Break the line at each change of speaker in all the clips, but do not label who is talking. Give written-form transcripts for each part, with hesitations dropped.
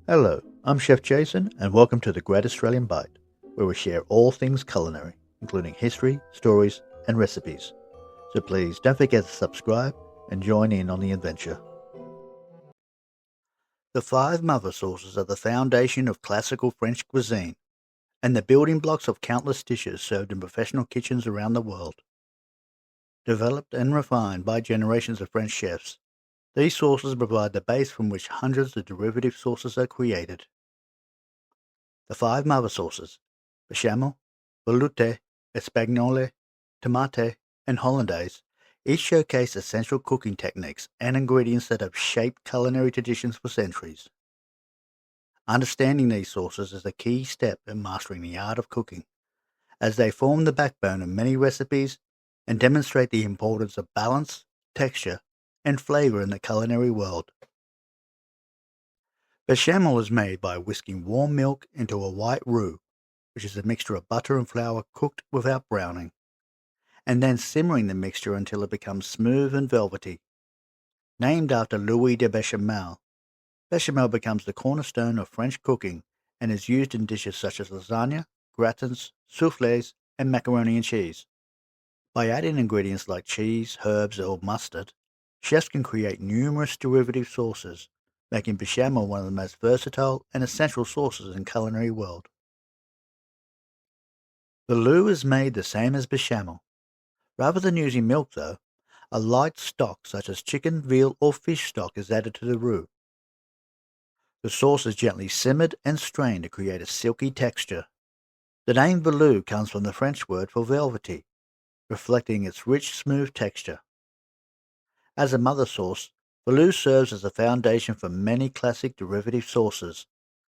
Hello, I'm Chef Jason, and welcome to the Great Australian Bite, where we share all things culinary, including history, stories, and recipes. So please don't forget to subscribe and join in on the adventure. The five mother sauces are the foundation of classical French cuisine and the building blocks of countless dishes served in professional kitchens around the world. Developed and refined by generations of French chefs, these sauces provide the base from which hundreds of derivative sauces are created. The five mother sauces, bechamel, velouté, espagnole, tomate, and hollandaise, each showcase essential cooking techniques and ingredients that have shaped culinary traditions for centuries. Understanding these sauces is a key step in mastering the art of cooking, as they form the backbone of many recipes and demonstrate the importance of balance, texture, and flavor in the culinary world. Bechamel is made by whisking warm milk into a white roux, which is a mixture of butter and flour cooked without browning, and then simmering the mixture until it becomes smooth and velvety. Named after Louis de Bechamel, bechamel becomes the cornerstone of French cooking and is used in dishes such as lasagna, gratins, soufflés, and macaroni and cheese. By adding ingredients like cheese, herbs, or mustard, chefs can create numerous derivative sauces, making bechamel one of the most versatile and essential sauces in culinary world. The roux is made the same as bechamel. Rather than using milk, though, a light stock such as chicken, veal, or fish stock is added to the roux. The sauce is gently simmered and strained to create a silky texture. The name velouté comes from the French word for velvety, reflecting its rich, smooth texture. As a mother sauce, velouté serves as a foundation for many classic derivative sauces,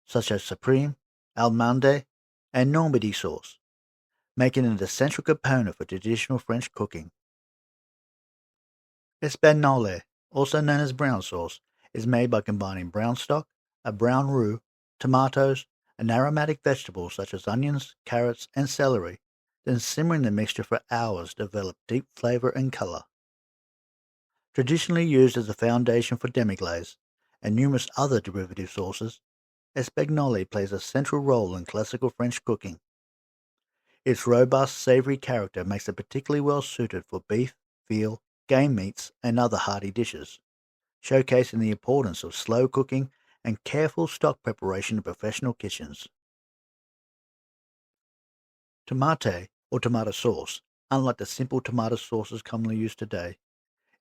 such as supreme, allemande, and Normandy sauce, making it an essential component for traditional French cooking. Espagnole, also known as brown sauce, is made by combining brown stock, a brown roux, tomatoes, and aromatic vegetables such as onions, carrots, and celery, then simmering the mixture for hours to develop deep flavor and color. Traditionally used as a foundation for demi-glace and numerous other derivative sauces, Espagnole plays a central role in classical French cooking. Its robust, savory character makes it particularly well suited for beef, veal, game meats, and other hearty dishes, showcasing the importance of slow cooking and careful stock preparation in professional kitchens. Tomate, or tomato sauce, unlike the simple tomato sauces commonly used today,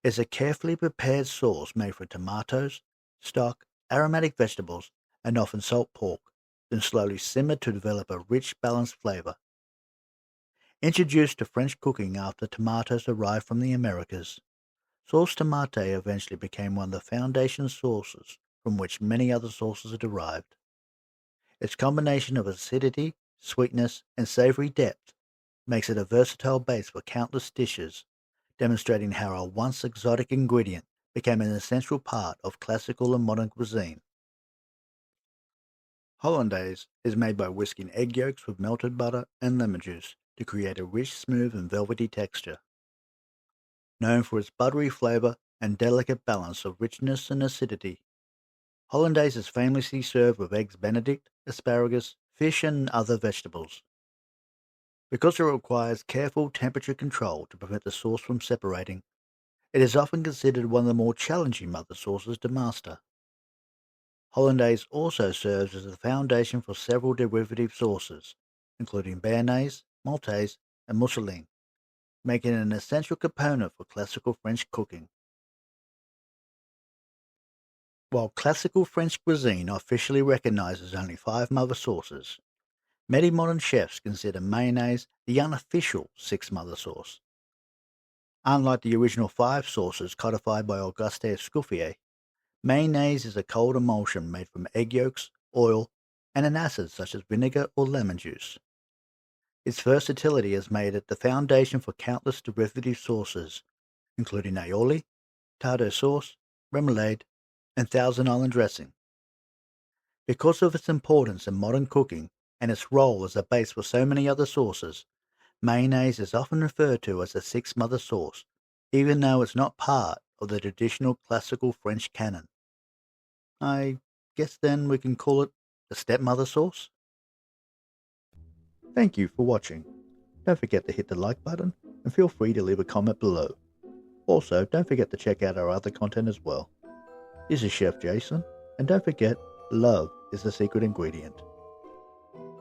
is a carefully prepared sauce made from tomatoes, stock, aromatic vegetables, and often salt pork, then slowly simmered to develop a rich, balanced flavor. Introduced to French cooking after tomatoes arrived from the Americas, sauce tomate eventually became one of the foundation sauces from which many other sauces are derived. Its combination of acidity, sweetness, and savory depth makes it a versatile base for countless dishes, demonstrating how a once exotic ingredient became an essential part of classical and modern cuisine. Hollandaise is made by whisking egg yolks with melted butter and lemon juice to create a rich, smooth, and velvety texture. Known for its buttery flavor and delicate balance of richness and acidity, Hollandaise is famously served with eggs Benedict, asparagus, fish, and other vegetables. Because it requires careful temperature control to prevent the sauce from separating, it is often considered one of the more challenging mother sauces to master. Hollandaise also serves as the foundation for several derivative sauces, including béarnaise, maltaise, and mousseline, making it an essential component for classical French cooking. While classical French cuisine officially recognizes only five mother sauces, many modern chefs consider mayonnaise the unofficial sixth mother sauce. Unlike the original five sauces codified by Auguste Escoffier, mayonnaise is a cold emulsion made from egg yolks, oil, and an acid such as vinegar or lemon juice. Its versatility has made it the foundation for countless derivative sauces, including aioli, tartar sauce, remoulade, and Thousand Island dressing. Because of its importance in modern cooking and its role as a base for so many other sauces, mayonnaise is often referred to as the sixth mother sauce, even though it's not part of the traditional classical French canon. I guess then we can call it the stepmother sauce. Thank you for watching. Don't forget to hit the like button and feel free to leave a comment below. Also, don't forget to check out our other content as well. This is Chef Jason, and don't forget, love is the secret ingredient.